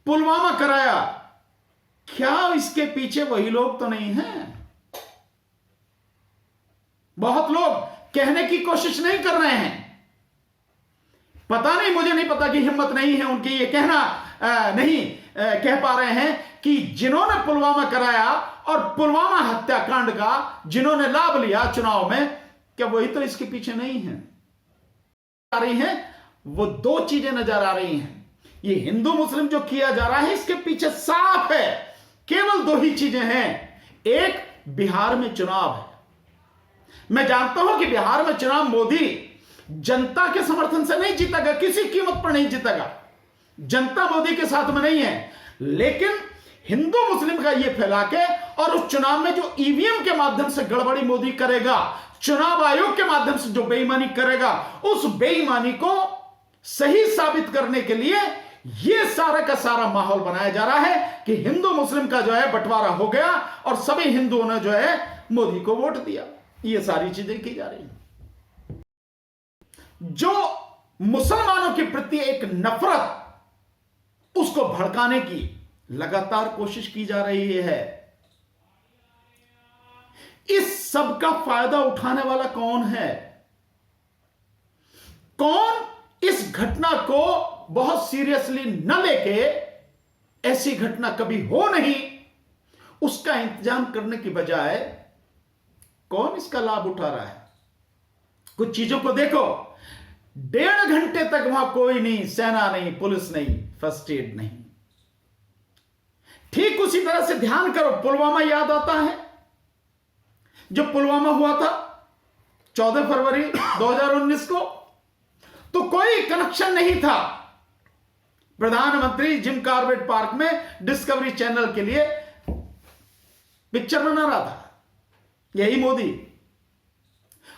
पुलवामा कराया, क्या इसके पीछे वही लोग तो नहीं हैं? बहुत लोग कहने की कोशिश नहीं कर रहे हैं। पता नहीं, मुझे नहीं पता कि हिम्मत नहीं है उनकी ये कहना नहीं कह पा रहे हैं कि जिन्होंने पुलवामा कराया और पुलवामा हत्याकांड का जिन्होंने लाभ लिया चुनाव में, क्या वही तो इसके पीछे नहीं है? आ रही हैं वो दो चीजें नजर आ रही हैं। ये हिंदू मुस्लिम जो किया जा रहा है इसके पीछे साफ है, केवल दो ही चीजें हैं। एक, बिहार में चुनाव है। मैं जानता हूं कि बिहार में चुनाव मोदी जनता के समर्थन से नहीं जीतेगा, किसी कीमत पर नहीं जीतेगा, जनता मोदी के साथ में नहीं है। लेकिन हिंदू मुस्लिम का ये फैला के और उस चुनाव में जो ईवीएम के माध्यम से गड़बड़ी मोदी करेगा, चुनाव आयोग के माध्यम से जो बेईमानी करेगा, उस बेईमानी को सही साबित करने के लिए यह सारा का सारा माहौल बनाया जा रहा है कि हिंदू मुस्लिम का जो है बंटवारा हो गया और सभी हिंदुओं ने जो है मोदी को वोट दिया। ये सारी चीजें की जा रही हैं। जो मुसलमानों के प्रति एक नफरत, उसको भड़काने की लगातार कोशिश की जा रही है। इस सब का फायदा उठाने वाला कौन है? कौन इस घटना को बहुत सीरियसली न लेके, ऐसी घटना कभी हो नहीं उसका इंतजाम करने की बजाय कौन इसका लाभ उठा रहा है? कुछ चीजों को देखो, 1.5 घंटे तक वहां कोई नहीं, सेना नहीं, पुलिस नहीं, फर्स्ट एड नहीं। ठीक उसी तरह से ध्यान करो, पुलवामा याद आता है? जो पुलवामा हुआ था 14 फरवरी 2019 को, तो कोई कनेक्शन नहीं था। प्रधानमंत्री जिम कॉर्बेट पार्क में डिस्कवरी चैनल के लिए पिक्चर बना रहा था, यही मोदी,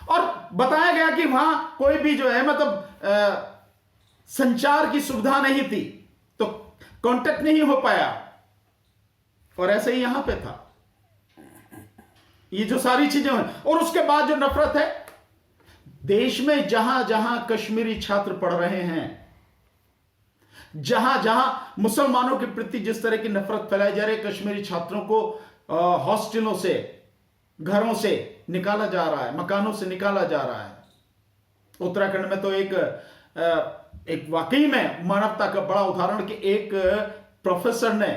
और बताया गया कि वहां कोई भी जो है मतलब संचार की सुविधा नहीं थी, तो कांटेक्ट नहीं हो पाया। और ऐसे ही यहां पे था। ये जो सारी चीजें हैं, और उसके बाद जो नफरत है देश में, जहां जहां कश्मीरी छात्र पढ़ रहे हैं, जहां जहां मुसलमानों के प्रति जिस तरह की नफरत फैलाई जा रही है, कश्मीरी छात्रों को हॉस्टलों से, घरों से निकाला जा रहा है, मकानों से निकाला जा रहा है। उत्तराखंड में तो एक वाकई में मानवता का बड़ा उदाहरण कि एक प्रोफेसर ने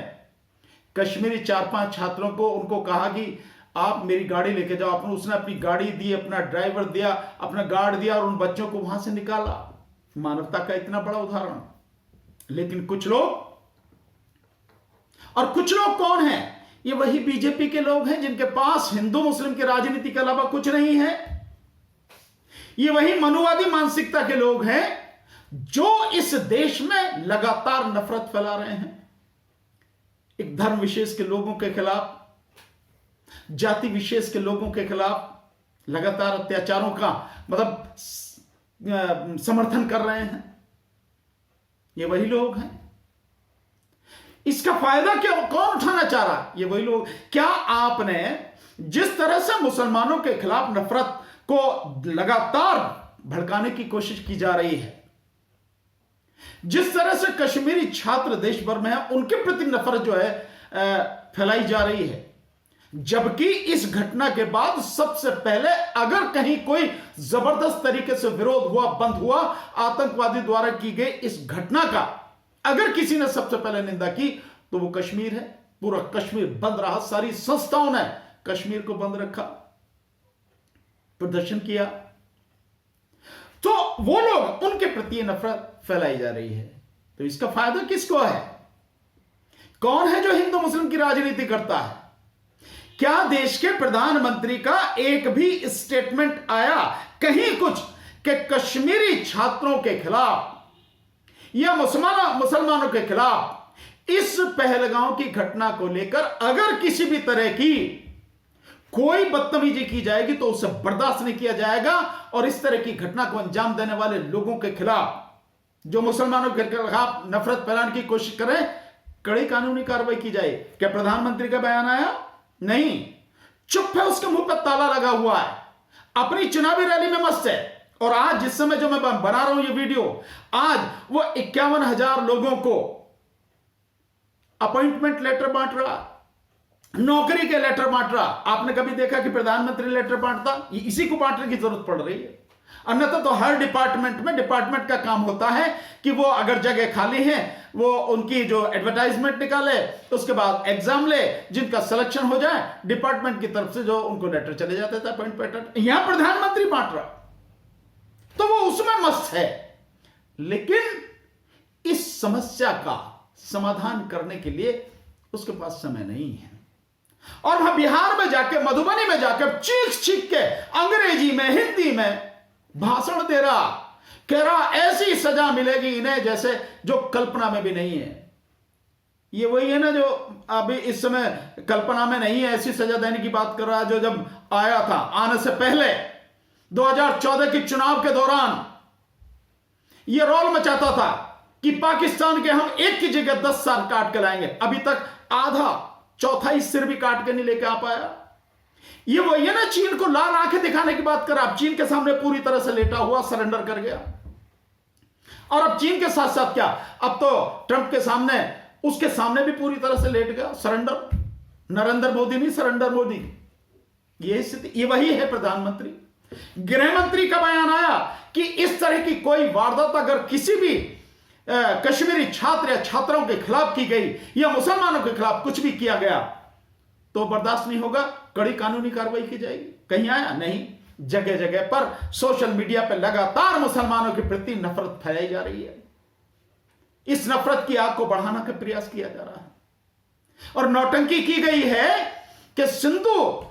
कश्मीरी 4-5 छात्रों को उनको कहा कि आप मेरी गाड़ी लेके जाओ। उसने अपनी गाड़ी दी, अपना ड्राइवर दिया, अपना गार्ड दिया और उन बच्चों को वहां से निकाला। मानवता का इतना बड़ा उदाहरण। लेकिन कुछ लोग, और कुछ लोग कौन हैं? ये वही बीजेपी के लोग हैं जिनके पास हिंदू मुस्लिम की राजनीति के अलावा कुछ नहीं है। ये वही मनुवादी मानसिकता के लोग हैं जो इस देश में लगातार नफरत फैला रहे हैं, एक धर्म विशेष के लोगों के खिलाफ, जाति विशेष के लोगों के खिलाफ लगातार अत्याचारों का मतलब समर्थन कर रहे हैं। ये वही लोग हैं। इसका फायदा क्या कौन उठाना चाह रहा? ये वही लोग। क्या आपने जिस तरह से मुसलमानों के खिलाफ नफरत को लगातार भड़काने की कोशिश की जा रही है, जिस तरह से कश्मीरी छात्र देश भर में है, उनके प्रति नफरत जो है फैलाई जा रही है, जबकि इस घटना के बाद सबसे पहले अगर कहीं कोई जबरदस्त तरीके से विरोध हुआ, बंद हुआ, आतंकवादी द्वारा की गई इस घटना का अगर किसी ने सबसे पहले निंदा की तो वो कश्मीर है। पूरा कश्मीर बंद रहा, सारी संस्थाओं ने कश्मीर को बंद रखा, प्रदर्शन किया। तो वो लोग, उनके प्रति नफरत फैलाई जा रही है। तो इसका फायदा किसको है? कौन है जो हिंदू मुस्लिम की राजनीति करता है? क्या देश के प्रधानमंत्री का एक भी स्टेटमेंट आया कहीं कुछ कि कश्मीरी छात्रों के खिलाफ या मुसलमानों के खिलाफ इस पहलगांव की घटना को लेकर अगर किसी भी तरह की कोई बदतमीजी की जाएगी तो उसे बर्दाश्त नहीं किया जाएगा, और इस तरह की घटना को अंजाम देने वाले लोगों के खिलाफ, जो मुसलमानों के खिलाफ नफरत फैलाने की कोशिश करें, कड़ी कानूनी कार्रवाई की जाए? क्या प्रधानमंत्री का बयान आया? नहीं, चुप है, उसके मुंह पर ताला लगा हुआ है, अपनी चुनावी रैली में मस्त है। और आज जिस समय जो मैं बना रहा हूं ये वीडियो, आज वो 51,000 लोगों को अपॉइंटमेंट लेटर बांट रहा, नौकरी के लेटर बांट रहा। आपने कभी देखा कि प्रधानमंत्री लेटर बांटता? इसी को बांटने की जरूरत पड़ रही है। अन्यथा तो हर डिपार्टमेंट में डिपार्टमेंट का काम होता है कि वो अगर जगह खाली है वो उनकी जो एडवर्टाइजमेंट निकाले, उसके बाद एग्जाम ले, जिनका सिलेक्शन हो जाए डिपार्टमेंट की तरफ से जो उनको लेटर चले जाते थे अपॉइंटमेंट लेटर। यहां प्रधानमंत्री बांट रहा, तो वो उसमें मस्त है। लेकिन इस समस्या का समाधान करने के लिए उसके पास समय नहीं है। और वह बिहार में जाके, मधुबनी में जाकर चीख चीख के अंग्रेजी में, हिंदी में भाषण दे रहा, कह रहा ऐसी सजा मिलेगी इन्हें जैसे जो कल्पना में भी नहीं है। ये वही है ना जो अभी इस समय कल्पना में नहीं है, ऐसी सजा देने की बात कर रहा है जो जब आया था आने से पहले 2014 के चुनाव के दौरान यह रोल मचाता था कि पाकिस्तान के हम एक की जगह 10 साल काट के लाएंगे। अभी तक आधा चौथाई सिर भी काट के नहीं लेके आ पाया। ये वही है ना चीन को लाल आंखें दिखाने की बात कर। अब चीन के सामने पूरी तरह से लेटा हुआ सरेंडर कर गया। और अब चीन के साथ साथ क्या, अब तो ट्रंप के सामने, उसके सामने भी पूरी तरह से लेट गया, सरेंडर। नरेंद्र मोदी नहीं, सरेंडर मोदी। ये स्थिति, ये वही है प्रधानमंत्री। गृह मंत्री का बयान आया कि इस तरह की कोई वारदात अगर किसी भी कश्मीरी छात्र या छात्राओं के खिलाफ की गई या मुसलमानों के खिलाफ कुछ भी किया गया तो बर्दाश्त नहीं होगा, कड़ी कानूनी कार्रवाई की जाएगी। कहीं आया? नहीं। जगह जगह पर सोशल मीडिया पर लगातार मुसलमानों के प्रति नफरत फैलाई जा रही है। इस नफरत की आग को बढ़ाने का प्रयास किया जा रहा है और नौटंकी की गई है कि सिंधु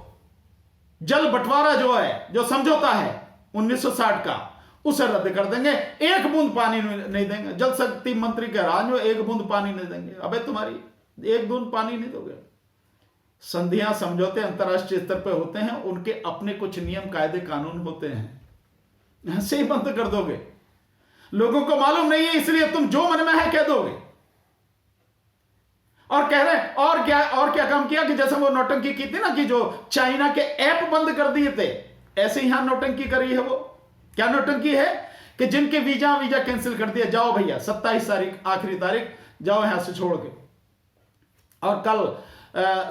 जल बंटवारा जो है, जो समझौता है 1960 का, उसे रद्द कर देंगे। एक बूंद पानी नहीं देंगे। जल शक्ति मंत्री के राज में एक बूंद पानी नहीं देंगे। अबे तुम्हारी एक बूंद पानी नहीं दोगे। संधियां, समझौते अंतरराष्ट्रीय स्तर पर होते हैं, उनके अपने कुछ नियम, कायदे, कानून होते हैं। ऐसे ही बंद कर दोगे? लोगों को मालूम नहीं है इसलिए तुम जो मन में है कह दोगे। और कह रहे हैं और क्या काम किया कि जैसे वो नौटंकी की थी ना कि जो चाइना के ऐप बंद कर दिए थे, ऐसे ही यहां नौटंकी करी है। वो क्या नौटंकी है कि जिनके वीजा कैंसिल कर दिया, जाओ भैया 27 तारीख आखिरी तारीख, जाओ यहां से छोड़ के। और कल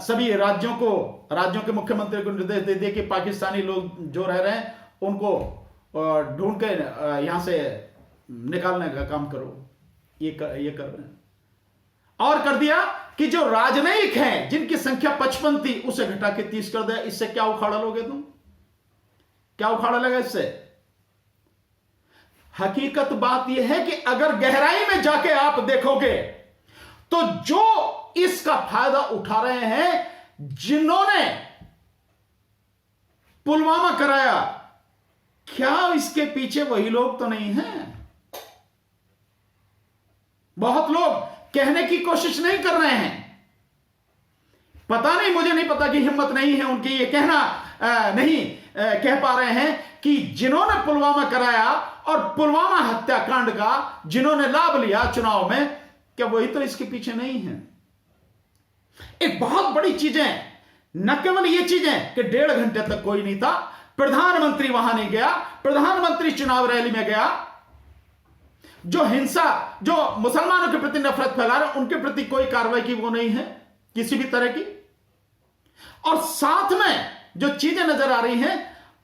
सभी राज्यों के मुख्यमंत्री को निर्देश दे दिए कि पाकिस्तानी लोग जो रह रहे हैं उनको ढूंढ के यहां से निकालने का काम करो। ये कर रहे हैं। और कर दिया कि जो राजनयिक हैं जिनकी संख्या 55 थी उसे घटा के 30 कर दिया। इससे क्या उखाड़ा लोगे तुम? क्या उखाड़ा लगा इससे? हकीकत बात यह है कि अगर गहराई में जाके आप देखोगे तो जो इसका फायदा उठा रहे हैं, जिन्होंने पुलवामा कराया, क्या इसके पीछे वही लोग तो नहीं हैं? बहुत लोग कहने की कोशिश नहीं कर रहे हैं। पता नहीं, मुझे नहीं पता कि हिम्मत नहीं है उनकी ये कहना नहीं कह पा रहे हैं कि जिन्होंने पुलवामा कराया और पुलवामा हत्याकांड का जिन्होंने लाभ लिया चुनाव में, क्या वही तो इसके पीछे नहीं है? एक बहुत बड़ी चीजें, न केवल ये चीजें कि 1.5 घंटे तक कोई नहीं था, प्रधानमंत्री वहां नहीं गया, प्रधानमंत्री चुनाव रैली में गया, जो हिंसा, जो मुसलमानों के प्रति नफरत फैला रहे उनके प्रति कोई कार्रवाई की वो नहीं है किसी भी तरह की। और साथ में जो चीजें नजर आ रही हैं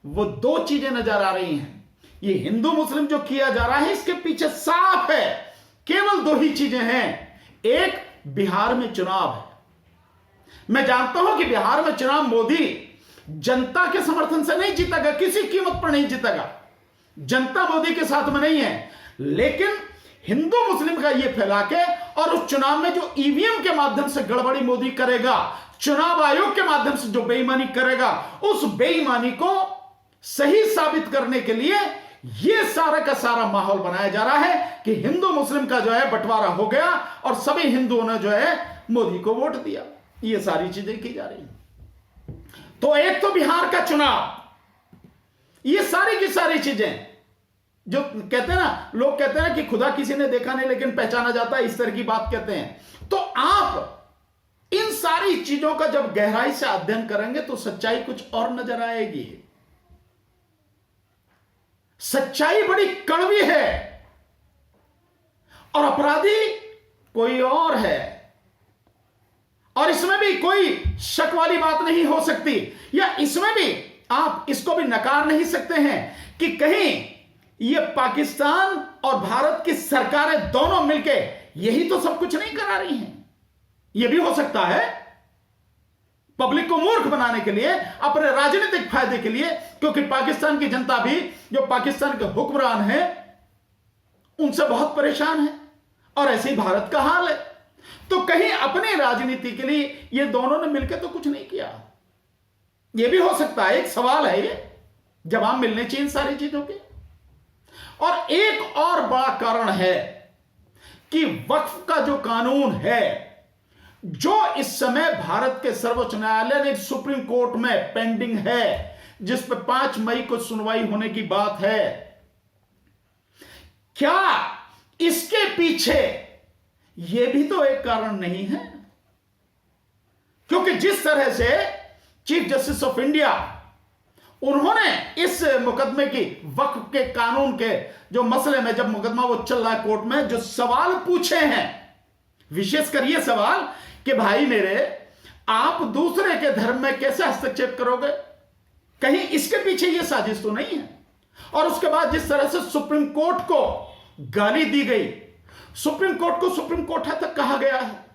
वो 2 चीजें नजर आ रही हैं। ये हिंदू मुस्लिम जो किया जा रहा है इसके पीछे साफ है केवल 2 ही चीजें हैं। एक, बिहार में चुनाव है। मैं जानता हूं कि बिहार में चुनाव मोदी जनता के समर्थन से नहीं जीतेगा, किसी कीमत पर नहीं जीतेगा। जनता मोदी के साथ में नहीं है, लेकिन हिंदू मुस्लिम का यह फैला के और उस चुनाव में जो ईवीएम के माध्यम से गड़बड़ी मोदी करेगा, चुनाव आयोग के माध्यम से जो बेईमानी करेगा, उस बेईमानी को सही साबित करने के लिए यह सारा का सारा माहौल बनाया जा रहा है कि हिंदू मुस्लिम का जो है बंटवारा हो गया और सभी हिंदुओं ने जो है मोदी को वोट दिया। ये सारी चीजें की जा रही हैं। तो एक तो बिहार का चुनाव, ये सारी की सारी चीजें जो कहते हैं ना, लोग कहते हैं कि खुदा किसी ने देखा नहीं लेकिन पहचाना जाता है, इस तरह की बात कहते हैं। तो आप इन सारी चीजों का जब गहराई से अध्ययन करेंगे तो सच्चाई कुछ और नजर आएगी। सच्चाई बड़ी कड़वी है और अपराधी कोई और है। और इसमें भी कोई शक वाली बात नहीं हो सकती, या इसमें भी आप इसको भी नकार नहीं सकते हैं कि कहीं ये पाकिस्तान और भारत की सरकारें दोनों मिलके यही तो सब कुछ नहीं करा रही हैं। यह भी हो सकता है पब्लिक को मूर्ख बनाने के लिए, अपने राजनीतिक फायदे के लिए, क्योंकि पाकिस्तान की जनता भी, जो पाकिस्तान के हुक्मरान हैं, उनसे बहुत परेशान है, और ऐसे ही भारत का हाल है। तो कहीं अपनी राजनीति के लिए ये दोनों ने मिलकर तो कुछ नहीं किया। ये भी हो सकता है, एक सवाल है, ये जवाब मिलने चाहिए इन सारी चीजों के। और एक और बड़ा कारण है कि वक्फ का जो कानून है, जो इस समय भारत के सर्वोच्च न्यायालय ने सुप्रीम कोर्ट में पेंडिंग है, जिस पर 5 मई को सुनवाई होने की बात है, क्या इसके पीछे यह भी तो एक कारण नहीं है? क्योंकि जिस तरह से चीफ जस्टिस ऑफ इंडिया, उन्होंने इस मुकदमे की, वक्फ के कानून के जो मसले में, जब मुकदमा वो चल रहा है कोर्ट में, जो सवाल पूछे हैं, विशेषकर ये सवाल कि भाई मेरे, आप दूसरे के धर्म में कैसे हस्तक्षेप करोगे? कहीं इसके पीछे ये साजिश तो नहीं है? और उसके बाद जिस तरह से सुप्रीम कोर्ट को गाली दी गई, सुप्रीम कोर्ट को सुप्रीम कोर्ट तक कहा गया है,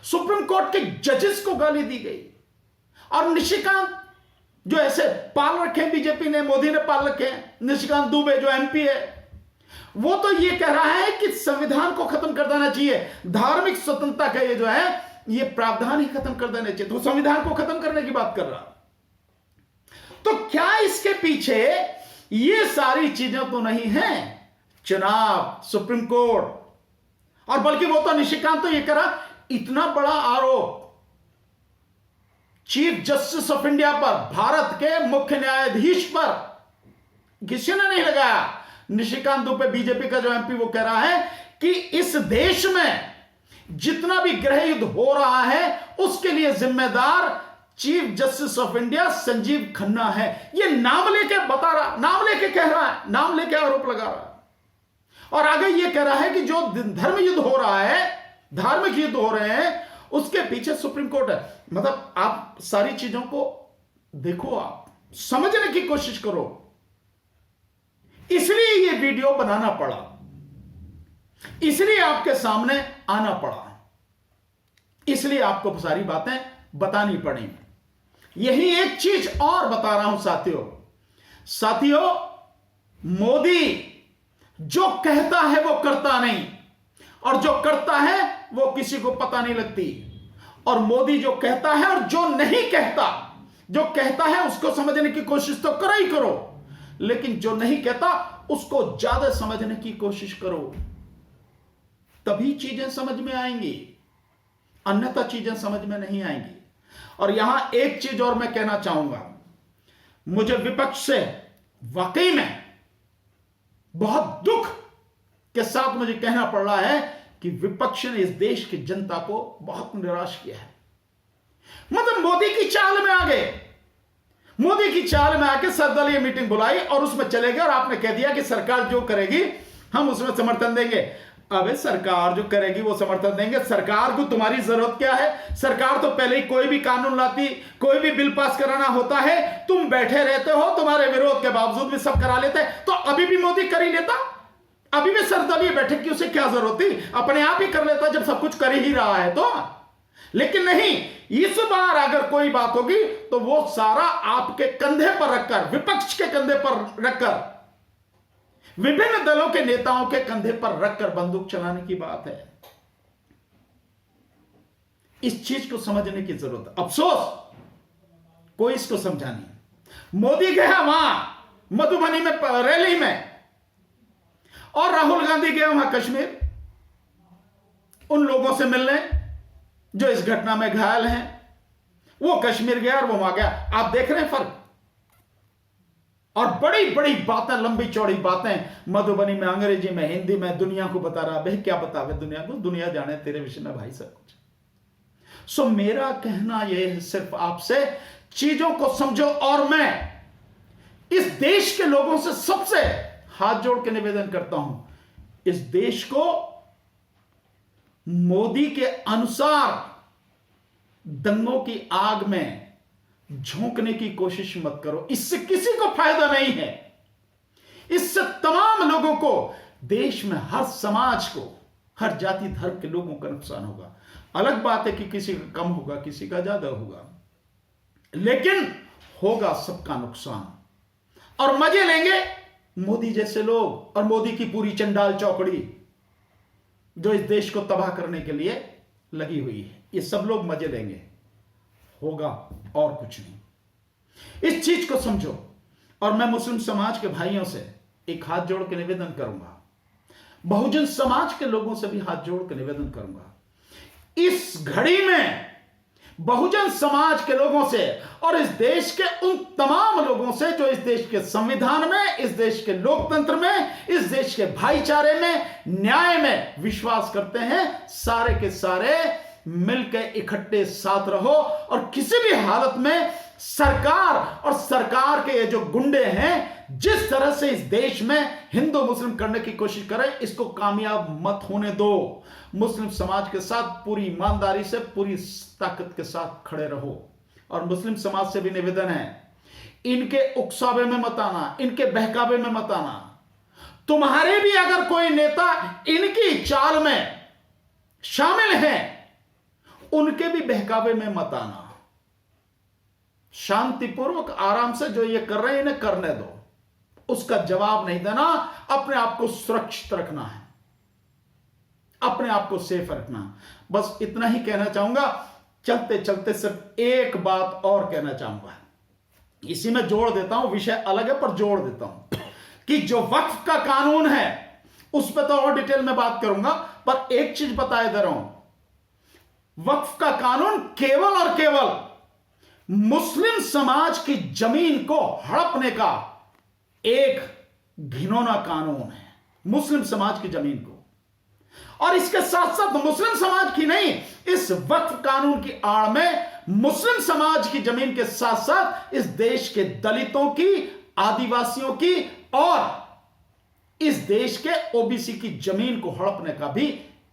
सुप्रीम कोर्ट के जजेस को गाली दी गई, और निशिकांत जो ऐसे पाल रखे हैं, बीजेपी ने, मोदी ने पाल रखे हैं, निशिकांत दुबे जो एमपी है, वो तो ये कह रहा है कि संविधान को खत्म कर देना चाहिए, धार्मिक स्वतंत्रता का ये जो है, ये प्रावधान ही खत्म कर देने चाहिए। तो संविधान को खत्म करने की बात कर रहा। तो क्या इसके पीछे ये सारी चीजें तो नहीं हैं? चुनाव, सुप्रीम कोर्ट, और बल्कि वो तो निशिकांत तो ये कह रहा, इतना बड़ा आरोप चीफ जस्टिस ऑफ इंडिया पर, भारत के मुख्य न्यायाधीश पर किसी ने नहीं लगाया। निशिकांत दुबे, बीजेपी का जो एमपी, वो कह रहा है कि इस देश में जितना भी गृह युद्ध हो रहा है, उसके लिए जिम्मेदार chief justice of India Sanjeev Khanna है। ये नाम लेके बता रहा, नाम लेके कह रहा है, नाम लेके आरोप लगा रहा है। और आगे ये कह रहा है कि जो धर्म युद्ध हो रहा है, धार्मिक युद्ध हो रहे हैं, उसके पीछे सुप्रीम कोर्ट है। मतलब आप सारी चीजों को देखो, आप समझने की कोशिश करो। इसलिए ये वीडियो बनाना पड़ा, इसलिए आपके सामने आना पड़ा, इसलिए आपको सारी बातें बतानी पड़ी। यही एक चीज और बता रहा हूं साथियों, मोदी जो कहता है वो करता नहीं, और जो करता है वो किसी को पता नहीं लगती। और मोदी जो कहता है और जो नहीं कहता, जो कहता है उसको समझने की कोशिश तो करो ही करो, लेकिन जो नहीं कहता उसको ज्यादा समझने की कोशिश करो, तभी चीजें समझ में आएंगी, अन्यथा चीजें समझ में नहीं आएंगी। और यहां एक चीज और मैं कहना चाहूंगा, मुझे विपक्ष से वाकई में बहुत दुख के साथ मुझे कहना पड़ रहा है कि विपक्ष ने इस देश की जनता को बहुत निराश किया है। मतलब मोदी की चाल में आ गए, मोदी की चाल में आके सर्वदलीय मीटिंग बुलाई और उसमें चले गए, और आपने कह दिया कि सरकार जो करेगी हम उसमें समर्थन देंगे। अबे सरकार जो करेगी वो समर्थन देंगे, सरकार को तुम्हारी जरूरत क्या है? सरकार तो पहले ही कोई भी कानून लाती, कोई भी बिल पास कराना होता है, तुम बैठे रहते हो, तुम्हारे विरोध के बावजूद भी सब करा लेते हैं। तो अभी भी मोदी कर ही लेता, अभी भी सर्वदलीय बैठक की उसे क्या जरूरत थी? अपने आप ही कर लेता जब सब कुछ कर ही रहा है तो। लेकिन नहीं, इस बार अगर कोई बात होगी तो वो सारा आपके कंधे पर रखकर, विपक्ष के कंधे पर रखकर, विभिन्न दलों के नेताओं के कंधे पर रखकर बंदूक चलाने की बात है। इस चीज को समझने की जरूरत है। अफसोस कोई इसको समझा नहीं। मोदी गया वहां मधुबनी में रैली में, और राहुल गांधी गए वहां कश्मीर उन लोगों से मिलने जो इस घटना में घायल हैं। वो कश्मीर गया और वो वहां गया। आप देख रहे हैं फर्क? और बड़ी बड़ी बातें, लंबी चौड़ी बातें मधुबनी में, अंग्रेजी में, हिंदी में दुनिया को बता रहा। भाई क्या बतावे दुनिया को? दुनिया जाने तेरे विषय में भाई सब कुछ। सो मेरा कहना यह है सिर्फ आपसे, चीजों को समझो। और मैं इस देश के लोगों से सबसे हाथ जोड़ के निवेदन करता हूं, इस देश को मोदी के अनुसार दंगों की आग में झोंकने की कोशिश मत करो, इससे किसी को फायदा नहीं है। इससे तमाम लोगों को, देश में हर समाज को, हर जाति धर्म के लोगों का नुकसान होगा। अलग बात है कि किसी का कम होगा, किसी का ज्यादा होगा, लेकिन होगा सबका नुकसान। और मजे लेंगे मोदी जैसे लोग और मोदी की पूरी चंडाल चौकड़ी जो इस देश को तबाह करने के लिए लगी हुई है। ये सब लोग मजे लेंगे, होगा और कुछ नहीं। इस चीज को समझो। और मैं मुस्लिम समाज के भाइयों से एक हाथ जोड़ के निवेदन करूंगा, बहुजन समाज के लोगों से भी हाथ जोड़ के निवेदन करूंगा, इस घड़ी में बहुजन समाज के लोगों से और इस देश के उन तमाम लोगों से जो इस देश के संविधान में, इस देश के लोकतंत्र में, इस देश के भाईचारे में, न्याय में विश्वास करते हैं, सारे के सारे मिलकर इकट्ठे साथ रहो। और किसी भी हालत में सरकार और सरकार के ये जो गुंडे हैं, जिस तरह से इस देश में हिंदू मुस्लिम करने की कोशिश करें, इसको कामयाब मत होने दो। मुस्लिम समाज के साथ पूरी ईमानदारी से, पूरी ताकत के साथ खड़े रहो। और मुस्लिम समाज से भी निवेदन है, इनके उकसावे में मत आना, इनके बहकावे में मत आना। तुम्हारे भी अगर कोई नेता इनकी चाल में शामिल हैं, उनके भी बहकावे में मत आना। शांतिपूर्वक आराम से जो ये कर रहे हैं इन्हें करने दो, उसका जवाब नहीं देना। अपने आप को सुरक्षित रखना है, अपने आप को सेफ रखना। बस इतना ही कहना चाहूंगा। चलते चलते सिर्फ एक बात और कहना चाहूंगा, इसी में जोड़ देता हूं, विषय अलग है पर जोड़ देता हूं कि जो वक्फ का कानून है उस पर तो और डिटेल में बात करूंगा, पर एक चीज बताए दे रहा हूं, वक्फ का कानून केवल और केवल मुस्लिम समाज की जमीन को हड़पने का एक घिनौना कानून है, मुस्लिम समाज की जमीन को। और इसके साथ साथ मुस्लिम समाज की नहीं, इस वक्फ कानून की आड़ में मुस्लिम समाज की जमीन के साथ साथ इस देश के दलितों की, आदिवासियों की और इस देश के ओबीसी की जमीन को हड़पने का भी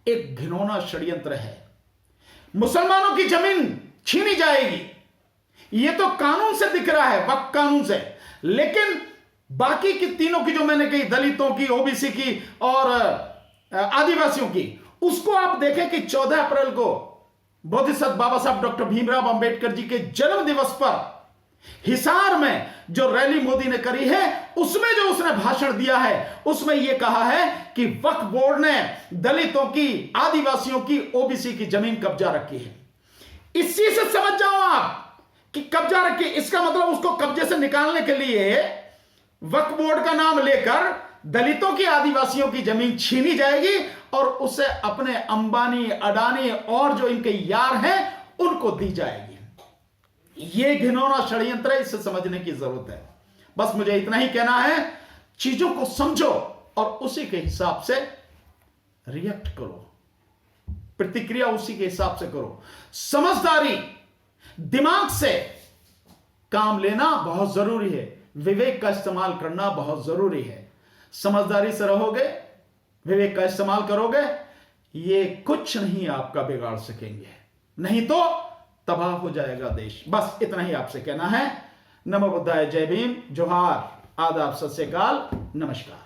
एक घिनौना षड्यंत्र है। मुसलमानों की जमीन छीनी जाएगी, यह तो कानून से दिख रहा है, वक्फ कानून से, लेकिन बाकी की तीनों की जो मैंने कही, दलितों की, ओबीसी की और आदिवासियों की, उसको आप देखें कि 14 अप्रैल को बोधिसत्व बाबा साहब डॉक्टर भीमराव अंबेडकर जी के जन्म दिवस पर हिसार में जो रैली मोदी ने करी है, उसमें जो उसने भाषण दिया है, उसमें यह कहा है कि वक्फ बोर्ड ने दलितों की, आदिवासियों की, ओबीसी की जमीन कब्जा रखी है। इसी से समझ जाओ आप कि कब्जा रखी, इसका मतलब उसको कब्जे से निकालने के लिए वक्फ बोर्ड का नाम लेकर दलितों की, आदिवासियों की जमीन छीनी जाएगी और उसे अपने अंबानी, अडानी और जो इनके यार हैं उनको दी जाएगी। यह घिनौना षड्यंत्र है, इसे समझने की जरूरत है। बस मुझे इतना ही कहना है, चीजों को समझो और उसी के हिसाब से रिएक्ट करो, प्रतिक्रिया उसी के हिसाब से करो। समझदारी, दिमाग से काम लेना बहुत जरूरी है, विवेक का इस्तेमाल करना बहुत जरूरी है। समझदारी से रहोगे, विवेक का इस्तेमाल करोगे, ये कुछ नहीं आपका बिगाड़ सकेंगे, नहीं तो तबाह हो जाएगा देश। बस इतना ही आपसे कहना है। नमो बुद्धाय, जय भीम, जोहार, आदाब, सत श्री अकाल, नमस्कार।